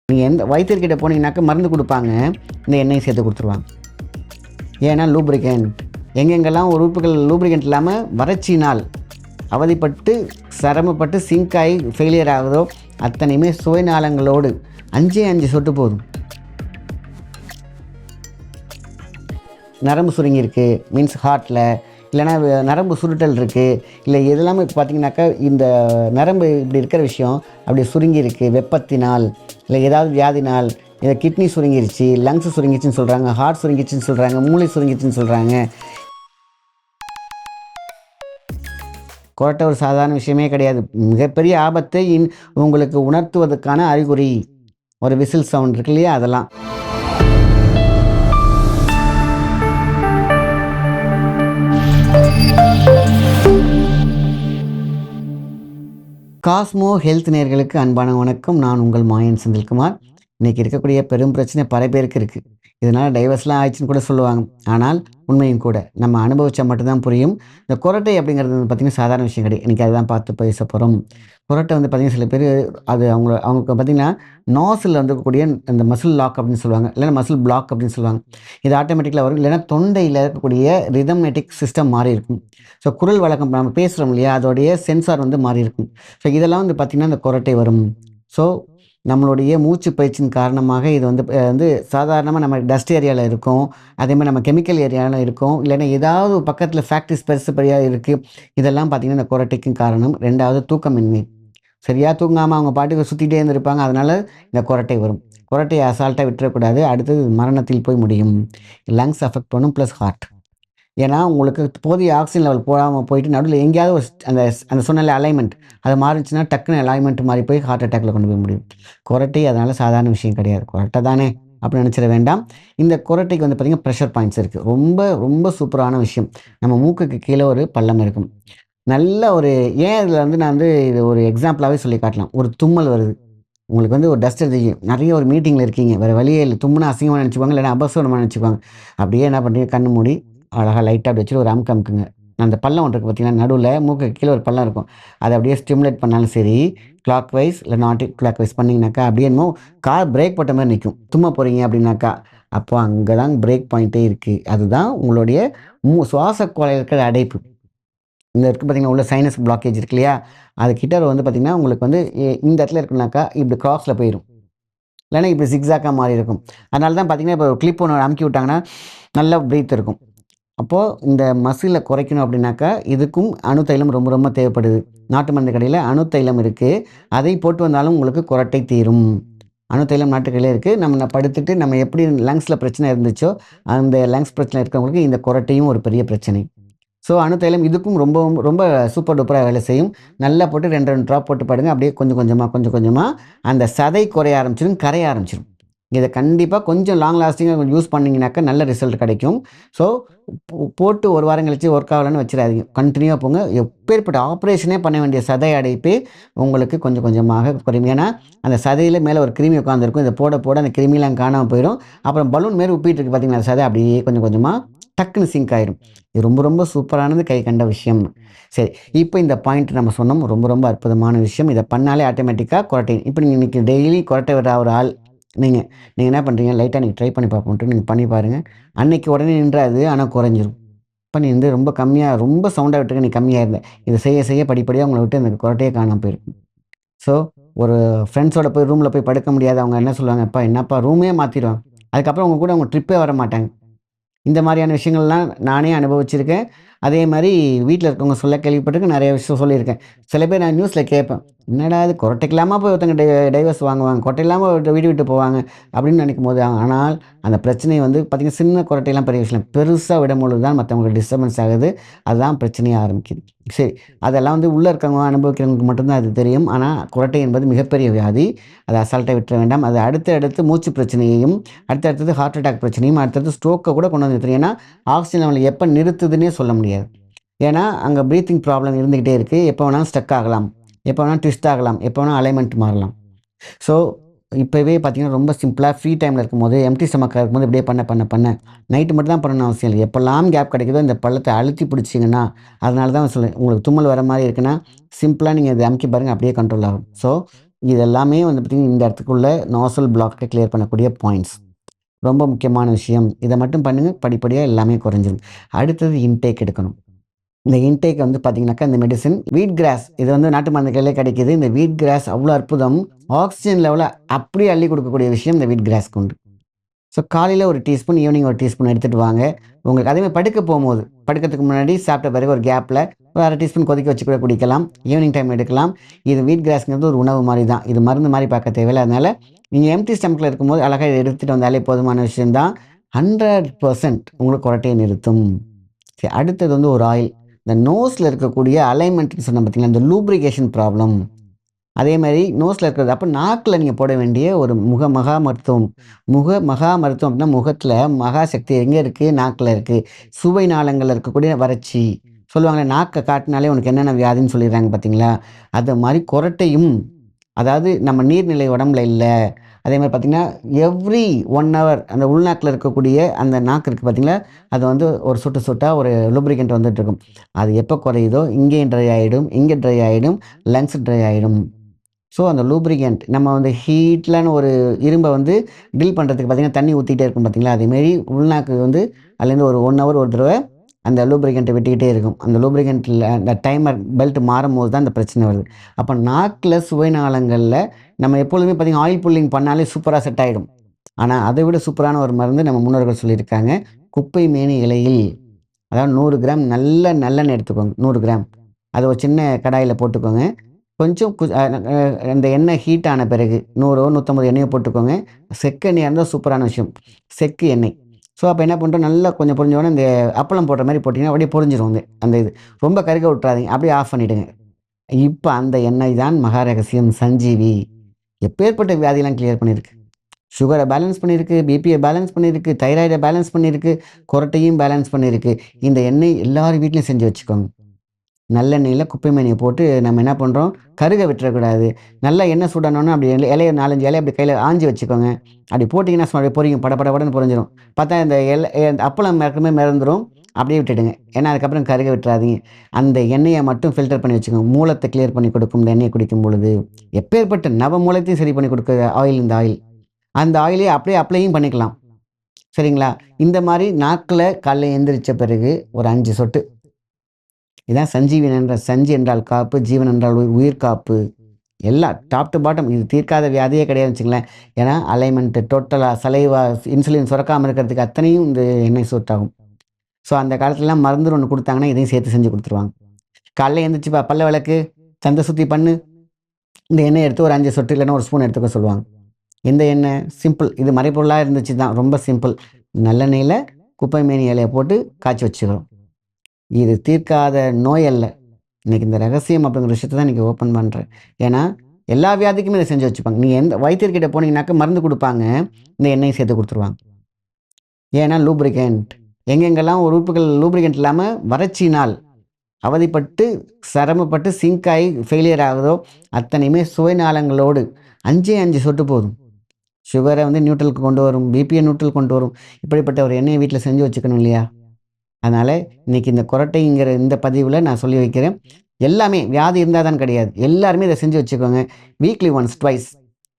நீங்கள் எந்த வைத்தியர்கிட்ட போனீங்கன்னாக்கா மருந்து கொடுப்பாங்க, இந்த எண்ணெயை சேர்த்து கொடுத்துருவாங்க. ஏன்னா லூப்ரிகன்ட் எங்கெங்கெல்லாம் உறுப்புகள் லூப்ரிகன்ட் இல்லாமல் வறட்சினால் அவதிப்பட்டு சிரமப்பட்டு சிங்க் ஆகி ஃபெயிலியர் ஆகுதோ அத்தனையுமே சுவைநாளங்களோடு 5 சொட்டு போதும். நரம்பு சுருங்கி இருக்குது மீன்ஸ் ஹார்ட்டில், இல்லைனா நரம்பு சுருட்டல் இருக்குது, இல்லை இதெல்லாமே பார்த்திங்கனாக்கா இந்த நரம்பு இப்படி இருக்கிற விஷயம் அப்படி சுருங்கி இருக்குது வெப்பத்தினால், இல்லை ஏதாவது வியாதினால், இதை கிட்னி சுருங்கிருச்சு, லங்ஸ் சுருங்கிச்சுன்னு சொல்கிறாங்க, ஹார்ட் சுருங்கிச்சுன்னு சொல்கிறாங்க, மூளை சுருங்கிச்சுன்னு சொல்கிறாங்க. கொரட்டை ஒரு சாதாரண விஷயமே கிடையாது. மிகப்பெரிய ஆபத்தை உங்களுக்கு உணர்த்துவதற்கான அறிகுறி ஒரு விசில் சவுண்ட் இருக்கு இல்லையா, அதெல்லாம். காஸ்மோ ஹெல்த் நேயர்களுக்கு அன்பான வணக்கம். நான் உங்கள் மாயன் செந்தில்குமார். இன்றைக்கி இருக்கக்கூடிய பெரும் பிரச்சனை பல பேருக்கு இருக்குது. இதனால் டைவர்ஸ்லாம் ஆயிடுச்சுன்னு கூட சொல்லுவாங்க. ஆனால் உண்மையும் கூட நம்ம அனுபவிச்சா மட்டும்தான் புரியும். இந்த கொரட்டை அப்படிங்கிறது பார்த்திங்கன்னா சாதாரண விஷயம் கிடையாது. இன்றைக்கி அதுதான் பார்த்து பேச போகிறோம். கொரட்டை பார்த்திங்கன்னா சில பேர் அது அவங்களுக்கு பார்த்திங்கன்னா நாசில் இருக்கக்கூடிய இந்த மசில் லாக் அப்படின்னு சொல்லுவாங்க, இல்லைன்னா மசில் பிளாக் அப்படின்னு சொல்லுவாங்க. இது ஆட்டோமேட்டிக்கலாக வரும், இல்லைன்னா தொண்டையில் இருக்கக்கூடிய ரிதமெட்டிக் சிஸ்டம் மாறி இருக்கும். ஸோ குரல் வழக்கம் நம்ம பேசுகிறோம் இல்லையா, அதோடைய சென்சார் மாறி இருக்கும். ஸோ இதெல்லாம் பார்த்திங்கன்னா இந்த கொரட்டை வரும். ஸோ நம்மளுடைய மூச்சு பயிற்சியின் காரணமாக இது சாதாரணமாக நம்ம டஸ்ட் ஏரியாவில் இருக்கும், அதே மாதிரி நம்ம கெமிக்கல் ஏரியாவில் இருக்கும், இல்லைன்னா ஏதாவது பக்கத்தில் ஃபேக்ட்ரிஸ் பெருசுபடியாக இருக்குது. இதெல்லாம் பார்த்திங்கன்னா இந்த கொரட்டைக்கும் காரணம். 2வது தூக்கமின்மை. சரியாக தூங்காமல் அவங்க பாட்டுக்கு சுற்றிகிட்டே இருந்திருப்பாங்க, அதனால் இந்த கொரட்டை வரும். கொரட்டையை அசால்ட்டாக விட்டுறக்கூடாது. அடுத்தது மரணத்தில் போய் முடியும். லங்ஸ் அஃபெக்ட் பண்ணும் ப்ளஸ் ஹார்ட். ஏன்னா உங்களுக்கு போதிய ஆக்சிஜன் லெவல் போகாமல் போயிட்டு நடுவில் எங்கேயாவது ஒரு அந்த சொன்ன அலைன்மெண்ட் அது மாறிச்சுன்னா டக்குன்னு அலைன்மெண்ட் மாறி போய் ஹார்ட் அட்டாக்ல கொண்டு போய் முடியும். கொரட்டை அதனால் சாதாரண விஷயம் கிடையாது. கொரட்டை தானே அப்படின்னு நினச்சிட வேண்டாம். இந்த கொரட்டைக்கு பார்த்திங்கன்னா ப்ரெஷர் பாயிண்ட்ஸ் இருக்குது. ரொம்ப ரொம்ப சூப்பரான விஷயம். நம்ம மூக்குக்கு கீழே ஒரு பள்ளம் இருக்கும். நல்ல ஒரு ஏன் இதில் நான் இது ஒரு எக்ஸாம்பிளாகவே சொல்லி காட்டலாம். ஒரு தும்மல் வருது, உங்களுக்கு ஒரு டஸ்ட் தெரியும், நிறைய ஒரு மீட்டிங்கில் இருக்கீங்க, வேறு வழியே இல்லை, தும்முனா அசிங்கமாக நினச்சிக்குவாங்க, இல்லைன்னா அபசரமாக நினச்சிக்குவாங்க. அப்படியே என்ன பண்ணுறீங்க, கண்ணு மூடி அழகாக லைட்டாக அப்படி வச்சுட்டு ஒரு அமுக்குங்க. அந்த பள்ளம் ஒன்று இருக்குது பார்த்திங்கன்னா, நடுவில் மூக்கு கீழே ஒரு பள்ளம் இருக்கும். அதை அப்படியே ஸ்டிமுலேட் பண்ணாலும் சரி, கிளாக் வைஸ் இல்லை நாட் கிளாக் வைஸ் பண்ணிங்கனாக்கா அப்படியே என்னமோ கார் பிரேக் போட்ட மாதிரி நிற்கும். தும்ம போகிறீங்க அப்படின்னாக்கா அப்போ அங்கே தான் பிரேக் பாயிண்ட்டே இருக்குது. அதுதான் உங்களுடைய சுவாச குழாயில் இருக்கிற அடைப்பு. இந்த இருக்குது பார்த்திங்கன்னா உள்ள சைனஸ் பிளாக்கேஜ் இருக்கு இல்லையா, அது கிட்ட பார்த்திங்கன்னா உங்களுக்கு இந்த இடத்துல இருக்குனாக்கா இப்படி கிராஸில் போயிடும், இல்லைன்னா இப்படி சிக்ஸாக்காக மாறி இருக்கும். அதனால தான் பார்த்திங்கன்னா இப்போ கிளிப் ஒன்று அமுக்கி விட்டாங்கன்னா நல்லா ப்ரீத் இருக்கும். அப்போது இந்த மசிலை குறைக்கணும் அப்படின்னாக்கா இதுக்கும் அணுத்தைலம் ரொம்ப ரொம்ப தேவைப்படுது. நாட்டு மருந்து கடையில் அணுத்தைலம் இருக்குது, அதை போட்டு வந்தாலும் உங்களுக்கு கொரட்டை தீரும். அணுத்தைலம் நாட்டுக்கடையிலே இருக்குது. நம்ம படுத்துட்டு நம்ம எப்படி லங்ஸில் பிரச்சனை இருந்துச்சோ அந்த லங்ஸ் பிரச்சனை இருக்கிறவங்களுக்கு இந்த கொரட்டையும் ஒரு பெரிய பிரச்சனை. ஸோ அணுத்தைலம் இதுக்கும் ரொம்ப ரொம்ப சூப்பர் டூப்பராக வேலை செய்யும். நல்லா போட்டு 2 ட்ராப் போட்டு படுங்க. அப்படியே கொஞ்சம் கொஞ்சமாக அந்த சதை குறைய ஆரம்பிச்சிடும், கரைய ஆரம்பிச்சிடும். இதை கண்டிப்பாக கொஞ்சம் லாங் லாஸ்டிங்காக யூஸ் பண்ணிங்கனாக்கா நல்ல ரிசல்ட் கிடைக்கும். ஸோ போட்டு ஒரு வாரம் கழிச்சு ஒர்க் ஆகலன்னு வச்சிடாதீங்க, கண்டினியூவாக போங்க. எப்பேற்பட்ட ஆப்ரேஷனே பண்ண வேண்டிய சதை அடைப்பே உங்களுக்கு கொஞ்சம் கொஞ்சமாக குறையும். ஏன்னா அந்த சதையில் மேலே ஒரு கிருமி உட்காந்துருக்கும், இதை போட அந்த கிருமிலாம் காணாமல் போயிடும். அப்புறம் பலூன் மாரி உப்பிட்டு இருக்கு பார்த்தீங்கன்னா, சதை அப்படியே கொஞ்சம் கொஞ்சமாக டக்குன்னு சிங்க் ஆயிடும். இது ரொம்ப ரொம்ப சூப்பரானது, கை கண்ட விஷயம். சரி, இப்போ இந்த பாயிண்ட் நம்ம சொன்னோம், ரொம்ப ரொம்ப அற்புதமான விஷயம். இதை பண்ணாலே ஆட்டோமேட்டிக்காக கொரட்டை. இப்போ நீங்கள் இன்றைக்கி டெய்லி கொரட்டை வர ஒரு ஆள் நீங்கள் என்ன பண்ணுறீங்க, லைட்டாக நீங்கள் ட்ரை பண்ணி பார்ப்போன்ட்டு நீங்கள் பண்ணி பாருங்கள். அன்றைக்கி உடனே நின்றாது, ஆனால் குறைஞ்சிரும். இப்போ நீ ரொம்ப கம்மியாக ரொம்ப சவுண்டாக விட்டுருக்க, நீ கம்மியாக இருந்த இதை செய்ய படிப்படியாக உங்களை விட்டு அந்த கொரட்டையே காணாமல் போயிருக்கும். ஸோ ஒரு ஃப்ரெண்ட்ஸோட போய் ரூமில் போய் படுக்க முடியாது, அவங்க என்ன சொல்லுவாங்க, என்னப்பா ரூமே மாற்றிடுவாங்க. அதுக்கப்புறம் அவங்க கூட அவங்க ட்ரிப்பே வர மாட்டாங்க. இந்த மாதிரியான விஷயங்கள்லாம் நானே அனுபவிச்சிருக்கேன். அதே மாதிரி வீட்டில் இருக்கவங்க சொல்ல கேள்விப்பட்டிருக்கேன், நிறைய விஷயம் சொல்லியிருக்கேன். சில பேர் நான் நியூஸில் கேட்பேன், என்னடா இது கொரட்டை இல்லாமல் போய் ஒருத்தங்க டைவர்ஸ் வாங்குவாங்க, கொரட்டை இல்லாமல் வீடு விட்டு போவாங்க அப்படின்னு நினைக்கும் போது, ஆனால் அந்த பிரச்சனை பார்த்திங்கன்னா சின்ன கொரட்டையெல்லாம் பெரிய விஷயம், பெருசாக விடும்பொழுது தான் மற்றவங்களுக்கு டிஸ்டர்பன்ஸ் ஆகுது. அதுதான் பிரச்சனையாக ஆரம்பிக்குது. சரி, அதெல்லாம் உள்ளே இருக்கவங்க அனுபவிக்கிறவங்களுக்கு மட்டும்தான் அது தெரியும். ஆனால் கொரட்டை என்பது மிகப்பெரிய வியாதி, அதை அசால்ட்டாக விட்டுற வேண்டாம். அது அடுத்து மூச்சு பிரச்சனையையும், அடுத்தது ஹார்ட் அட்டாக் பிரச்சனையும், அடுத்தது ஸ்ட்ரோக்கை கூட கொண்டு வந்து நிறுத்தும். ஏன்னா ஆக்சிஜன் லெவல் எப்போ நிறுத்துதுன்னே சொல்ல முடியாது. ஏன்னா அங்கே ப்ரீத்திங் ப்ராப்ளம் இருந்துக்கிட்டே இருக்குது. எப்போ வேணாலும் ஸ்டக் ஆகலாம், எப்போ வேணாலும் ட்விஸ்ட் ஆகலாம், எப்போ வேணாலும் அலைன்மெண்ட் மாறலாம். ஸோ இப்போவே பார்த்திங்கன்னா ரொம்ப சிம்பிளாக ஃப்ரீ டைமில் இருக்கும்போது, எம்டி ஸ்டமக்காக இருக்கும்போது இப்படியே பண்ண நைட்டு மட்டும் தான் பண்ணணும் அவசியம் இல்லை. எப்போல்லாம் கேப் கிடைக்குதோ இந்த பள்ளத்தை அழுத்தி பிடிச்சிங்கன்னா, அதனால தான் சொல்லுவேன், உங்களுக்கு தும்மல் வர மாதிரி இருக்குன்னா சிம்பிளாக நீங்கள் இதை அமுக்கி பாருங்கள், அப்படியே கண்ட்ரோல் ஆகும். ஸோ இது எல்லாமே வந்து பார்த்திங்கன்னா இந்த இடத்துக்குள்ள நாசல் பிளாக்கை கிளியர் பண்ணக்கூடிய பாயிண்ட்ஸ். ரொம்ப முக்கியமான விஷயம். இதை மட்டும் பண்ணுங்கள், படிப்படியாக எல்லாமே குறைஞ்சிரும். அடுத்தது இன்டேக் எடுக்கணும். இந்த இன்டேக் வந்து பார்த்தீங்கன்னாக்கா, இந்த மெடிசின் வீட் கிராஸ் இது வந்து நாட்டு மருந்து கடையிலே கிடைக்கிது. இந்த வீட் கிராஸ் அவ்வளோ அற்புதம். ஆக்ஸிஜன் லெவலை அப்படியே அள்ளி கொடுக்கக்கூடிய விஷயம் இந்த வீட் கிராஸ்க்கு உண்டு. ஸோ காலையில் ஒரு டீஸ்பூன், ஈவினிங் ஒரு டீஸ்பூன் எடுத்துகிட்டு வாங்க. உங்களுக்கு அதேமாதிரி படுக்க போகும்போது, படுக்கிறதுக்கு முன்னாடி சாப்பிட்ட பிறகு ஒரு கேப்பில் ஒரு அரை டீஸ்பூன் கொதிக்க வச்சு கூட குடிக்கலாம். ஈவினிங் டைம் எடுக்கலாம். இது வீட் கிராஸ்ங்கிறது ஒரு உணவு மாதிரி தான். இது மருந்து மாதிரி பார்க்க தேவையில்லை. அதனால் நீங்கள் எம்டி ஸ்டமக்கில் இருக்கும்போது அழகாக இதை எடுத்துகிட்டு வந்தாலே போதுமான விஷயம்தான். 100% உங்களுக்கு குரட்டையை நிறுத்தும். சரி, அடுத்தது வந்து ஒரு ஆயில். இந்த நோஸில் இருக்கக்கூடிய அலைன்மெண்ட்னு சொன்ன பார்த்தீங்களா, இந்த லூப்ரிகேஷன் ப்ராப்ளம். அதே மாதிரி நோஸில் இருக்கிறது. அப்போ நாக்கில் நீங்கள் போட வேண்டிய ஒரு மகா மருத்துவம். மகா மருத்துவம் அப்படின்னா முகத்தில் மகா சக்தி எங்கே இருக்குது? நாக்கில் இருக்குது. சுவை நாளங்களில் இருக்கக்கூடிய வறட்சி சொல்லுவாங்களே, நாக்கை காட்டினாலே உனக்கு என்னென்ன வியாதின்னு சொல்லிடுறாங்க பார்த்தீங்களா? அது மாதிரி குரட்டையும், அதாவது நம்ம நீர்நிலை உடம்புல இல்லை. அதே மாதிரி பார்த்திங்கன்னா எவ்ரி 1 ஹவர் அந்த உள்நாக்கில் இருக்கக்கூடிய அந்த நாக்கு இருக்குது பார்த்தீங்களா, அது வந்து ஒரு சொட்டு சொட்டாக ஒரு லூப்ரிகண்ட் வந்துட்டுருக்கும். அது எப்போ குறையுதோ இங்கேயும் ட்ரை ஆகிடும், இங்கே ட்ரை ஆகிடும், லங்ஸ் ட்ரை ஆகிடும். ஸோ அந்த லூப்ரிகண்ட் நம்ம வந்து ஹீட்லான ஒரு இரும்பை வந்து டில் பண்ணுறதுக்கு பார்த்திங்கன்னா தண்ணி ஊற்றிக்கிட்டே இருக்கும் பார்த்தீங்களா, அதேமாரி உள்நாக்கு வந்து அதுலேருந்து ஒரு 1 ஹவர் ஒரு தடவை அந்த லூப்ரிகண்ட்டை விட்டுக்கிட்டே இருக்கும். அந்த லூப்ரிகண்ட்டில் அந்த டைமர் பெல்ட் மாறும்போது தான் அந்த பிரச்சனை வருது. அப்போ நாக்கில் சுவை நாளங்களில் நம்ம எப்பொழுதுமே பார்த்திங்கன்னா ஆயில் புல்லிங் பண்ணாலே சூப்பராக செட் ஆகிடும். ஆனால் அதை விட சூப்பரான ஒரு மருந்து நம்ம முன்னோர்கள் சொல்லியிருக்காங்க. குப்பை மேனி இலையில், அதாவது 100 கிராம் நல்லெண்ணெய் எடுத்துக்கோங்க. 100 கிராம் அதை ஒரு சின்ன கடாயில் போட்டுக்கோங்க. கொஞ்சம் அந்த எண்ணெய் ஹீட் ஆன பிறகு 100 150 எண்ணெயை போட்டுக்கோங்க. செக்கு எண்ணெயாக இருந்தால் சூப்பரான விஷயம். செக்கு எண்ணெய். ஸோ அப்போ என்ன பண்ணுறோம், நல்லா கொஞ்சம் பொரிஞ்சோடனே இந்த அப்பளம் போடுற மாதிரி போட்டிங்கன்னா அப்படியே பொரிஞ்சிரும். அந்த இது ரொம்ப கருக விட்றாதீங்க, அப்படியே ஆஃப் பண்ணிவிடுங்க. இப்போ அந்த எண்ணெய் தான் மகா ரகசியம் சஞ்சீவி. எப்பேற்பட்ட வியாதியெல்லாம் கிளியர் பண்ணியிருக்கு. சுகரை பேலன்ஸ் பண்ணியிருக்கு, பிபியை பேலன்ஸ் பண்ணியிருக்கு, தைராய்டை பேலன்ஸ் பண்ணியிருக்கு, குரட்டையும் பேலன்ஸ் பண்ணியிருக்கு. இந்த எண்ணெய் எல்லார் வீட்லையும் செஞ்சு வச்சுக்கோங்க. நல்லெண்ணெயில் குப்பை மேனியை போட்டு நம்ம என்ன பண்ணுறோம், கருக விட்டுறக்கூடாது. நல்லா எண்ணெய் சூடானோன்னா அப்படி இலையை 4-5 இலையை அப்படி கையில் ஆஞ்சி வச்சுக்கோங்க. அப்படி போட்டிங்கன்னா சும்மா அப்படியே பொரியும், படபடன்னு பொரிஞ்சிடும். பார்த்தா இந்த அப்பளம் மறக்கமே மறந்துடும். அப்படியே விட்டுடுங்க. ஏன்னா அதுக்கப்புறம் கருக விட்டுறாதீங்க. அந்த எண்ணெயை மட்டும் ஃபில்டர் பண்ணி வச்சுக்கோங்க. மூலத்தை கிளியர் பண்ணி கொடுக்கும் இந்த எண்ணெயை குடிக்கும் பொழுது. எப்பேற்பட்ட நவ மூலத்தையும் சரி பண்ணி கொடுக்குற ஆயில் இந்த ஆயில். அந்த ஆயிலே அப்படியே அப்ளையும் பண்ணிக்கலாம். சரிங்களா? இந்த மாதிரி நாக்கில் காலைல எந்திரிச்ச பிறகு ஒரு 5 சொட்டு. இதான் சஞ்சீவன் என்ற சஞ்சி என்றால் காப்பு, ஜீவன் என்றால் உயிர் காப்பு. எல்லாம் டாப் டு பாட்டம் இது தீர்க்காத வியாதியே கிடையாதுன்னு வச்சுங்களேன். ஏன்னா அலைன்மெண்ட்டு டோட்டலாக சலைவா இன்சுலின் சுரக்காமல் இருக்கிறதுக்கு அத்தனையும் இந்த எண்ணெய் சூட் ஆகும். ஸோ அந்த காலத்துலலாம் மருந்து ஒன்று கொடுத்தாங்கன்னா இதையும் சேர்த்து செஞ்சு கொடுத்துருவாங்க. காலைல எழுந்திரிச்சிப்பா பல்ல விளக்கு, தந்தை சுற்றி பண்ணு, இந்த எண்ணெய் எடுத்து ஒரு 5 சொட்டு இல்லைன்னா ஒரு ஸ்பூன் எடுத்துக்க சொல்லுவாங்க. இந்த எண்ணெய் சிம்பிள், இது மறைப்பொருளாக இருந்துச்சு தான், ரொம்ப சிம்பிள். நல்லெண்ணெயில் குப்பை மேனி இலையை போட்டு காய்ச்சி வச்சுக்கிறோம். இது தீர்க்காத நோய் அல்ல. இன்றைக்கி இந்த ரகசியம் அப்படிங்கிற விஷயத்தை தான் இன்றைக்கி ஓப்பன் பண்ணுறேன். ஏன்னா எல்லா வியாதிக்குமே இதை செஞ்சு வச்சுப்பாங்க. நீங்கள் எந்த வைத்தியர்கிட்ட போனீங்கன்னாக்கா மருந்து கொடுப்பாங்க, இந்த எண்ணெயை சேர்த்து கொடுத்துருவாங்க. ஏன்னா லூப்ரிகண்ட் எங்கெங்கெல்லாம் உறுப்புகள் லூப்ரிகண்ட் இல்லாமல் வறட்சினால் அவதிப்பட்டு சிரமப்பட்டு சிங்க் ஆகி ஃபெயிலியர் ஆகுதோ அத்தனையுமே சுவைநாளங்களோடு 5 சொட்டு போதும். சுகரை வந்து நியூட்ரலுக்கு கொண்டு வரும், பிபியை நியூட்ரல் கொண்டு வரும். இப்படிப்பட்ட ஒரு எண்ணெயை வீட்டில் செஞ்சு வச்சுக்கணும் இல்லையா? அதனால் இன்றைக்கி இந்த குரட்டைங்கிற இந்த பதிவில் நான் சொல்லி வைக்கிறேன். எல்லாமே வியாதி இருந்தால் தான் கிடையாது, எல்லாருமே இதை செஞ்சு வச்சுக்கோங்க. வீக்லி ஒன்ஸ் ட்வைஸ்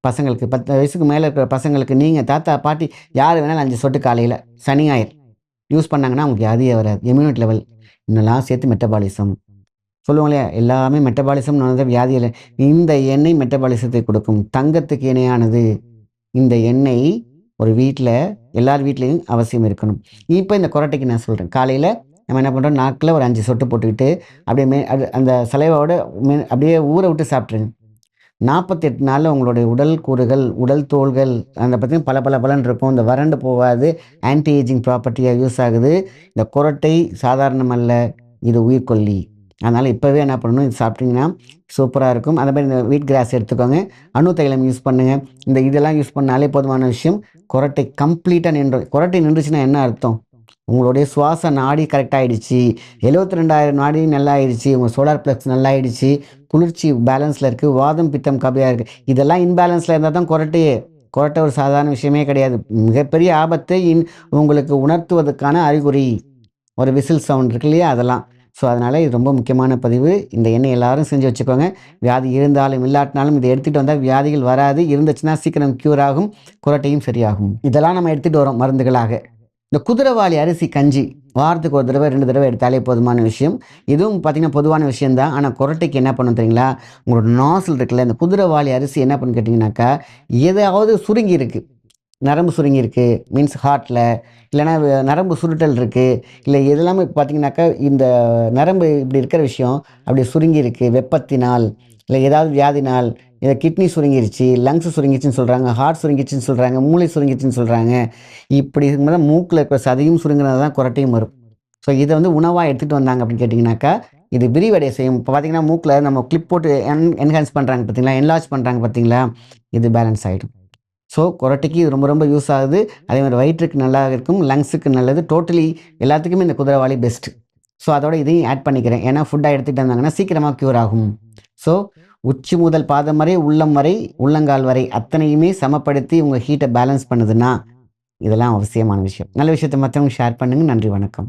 பசங்களுக்கு 10 வயசுக்கு மேலே இருக்கிற பசங்களுக்கு நீங்கள் தாத்தா பாட்டி யார் வேணாலும் 5 சொட்டு காலையில் சனி ஞாயிறு யூஸ் பண்ணாங்கன்னா அவங்களுக்கு வியாதியே வராது. இம்யூனிட்டி லெவல் இன்னெல்லாம் சேர்த்து மெட்டபாலிசம் சொல்லுவாங்க இல்லையா, எல்லாமே மெட்டபாலிசம் வியாதி இல்லை. இந்த எண்ணெய் மெட்டபாலிசத்தை கொடுக்கும், தங்கத்துக்கு இணையானது. இந்த எண்ணெய் ஒரு வீட்டில் எல்லார் வீட்லேயும் அவசியம் இருக்கணும். இப்போ இந்த குரட்டைக்கு நான் சொல்கிறேன், காலையில் நம்ம என்ன பண்ணுறோம், நாக்கில் ஒரு 5 சொட்டு போட்டுக்கிட்டு அப்படியே அந்த சலைவாவோட அப்படியே ஊற விட்டு சாப்பிட்ருங்க. 48 நாளில் உங்களுடைய உடல் கூறுகள், உடல் தோள்கள் அந்த பார்த்திங்கன்னா பல பலன் இருக்கும். இந்த வறண்டு போகாது, ஆன்டி ஏஜிங் ப்ராப்பர்ட்டியாக யூஸ் ஆகுது. இந்த குரட்டை சாதாரணமல்ல, இது உயிர்கொல்லி. அதனால் இப்போவே என்ன பண்ணணும், இது சாப்பிட்டிங்கன்னா சூப்பராக இருக்கும். அதே மாதிரி இந்த வீட் கிராஸ் எடுத்துக்கோங்க, அணு தைலம் யூஸ் பண்ணுங்கள். இதெல்லாம் யூஸ் பண்ணாலே போதுமான விஷயம். குரட்டை கம்ப்ளீட்டாக நின்று. குரட்டை நின்றுச்சுன்னா என்ன அர்த்தம், உங்களுடைய சுவாச நாடி கரெக்டாகிடுச்சு, 72,000 நாடி நல்லா ஆயிடுச்சு, உங்கள் சோலார் ப்ளக்ஸ் நல்லா ஆயிடுச்சு, குளிர்ச்சி பேலன்ஸில் இருக்குது, வாதம் பித்தம் கபியாக இருக்குது. இதெல்லாம் இன்பேலன்ஸில் இருந்தால் தான் குரட்டையே. குரட்டை ஒரு சாதாரண விஷயமே கிடையாது. மிகப்பெரிய ஆபத்தை உங்களுக்கு உணர்த்துவதற்கான அறிகுறி. ஒரு விசில் சவுண்ட் இருக்கு இல்லையா, அதெல்லாம் ஸோ அதனால் இது ரொம்ப முக்கியமான பதிவு. இந்த எண்ணெய் எல்லாரும் செஞ்சு வச்சுக்கோங்க. வியாதி இருந்தாலும் இல்லாட்டினாலும் இதை எடுத்துகிட்டு வந்தால் வியாதிகள் வராது. இருந்துச்சுன்னா சீக்கிரம் க்யூர் ஆகும், குரட்டையும் சரியாகும். இதெல்லாம் நம்ம எடுத்துகிட்டு வரோம் மருந்துகளாக. இந்த குதிரைவாலி அரிசி கஞ்சி வாரத்துக்கு 1 தடவை 2 தடவை எடுத்தாலே போதுமான விஷயம். இதுவும் பார்த்திங்கன்னா பொதுவான விஷயந்தான். ஆனால் குரட்டைக்கு என்ன பண்ணும் தெரியுங்களா? உங்களோட நாசில் இருக்குல்ல, இந்த குதிரைவாலி அரிசி என்ன பண்ணுன்னு கேட்டிங்கனாக்கா, ஏதாவது சுருங்கி இருக்குது, நரம்பு சுருங்கி இருக்குது, மீன்ஸ் ஹார்ட்டில், இல்லைனா நரம்பு சுருட்டல் இருக்குது, இல்லை இதெல்லாமே பார்த்திங்கனாக்கா இந்த நரம்பு இப்படி இருக்கிற விஷயம் அப்படி சுருங்கி இருக்குது வெப்பத்தினால், இல்லை ஏதாவது வியாதினால், இதை கிட்னி சுருங்கிருச்சு, லங்ஸ் சுருங்கிச்சுன்னு சொல்கிறாங்க, ஹார்ட் சுருங்கிச்சுன்னு சொல்கிறாங்க, மூளை சுருங்கிச்சுன்னு சொல்கிறாங்க. இப்படி இருக்கும்போது மூக்கில் இருக்கிற சதையும் சுருங்கினது தான் குரட்டையும் வரும். ஸோ இதை வந்து உணவாக எடுத்துகிட்டு வந்தாங்க அப்படின்னு கேட்டிங்கனாக்கா, இது விரிவடைய செய்யும். இப்போ பார்த்திங்கன்னா மூக்கில் நம்ம கிளிப் போட்டு என்ஹான்ஸ் பண்ணுறாங்க பார்த்தீங்களா, என்லார்ஜ் பண்ணுறாங்க பார்த்தீங்களா, இது பேலன்ஸ் ஆகிடும். ஸோ குரட்டைக்கு இது ரொம்ப ரொம்ப யூஸ் ஆகுது. அதே மாதிரி வயிற்றுக்கு நல்லா இருக்கும், லங்ஸுக்கு நல்லது, டோட்டலி எல்லாத்துக்குமே இந்த குதிரைவாலி பெஸ்ட்டு. ஸோ அதோட இதையும் ஆட் பண்ணிக்கிறேன். ஏன்னா ஃபுட்டாக எடுத்துகிட்டு வந்தாங்கன்னா சீக்கிரமாக க்யூர் ஆகும். ஸோ உச்சி முதல் பாதம் வரை, உள்ளம் வரை, உள்ளங்கால் வரை அத்தனையுமே சமப்படுத்தி உங்கள் ஹீட்டை பேலன்ஸ் பண்ணுதுன்னா இதெல்லாம் அவசியமான விஷயம். நல்ல விஷயத்தை மற்றவங்க ஷேர் பண்ணுங்கள். நன்றி, வணக்கம்.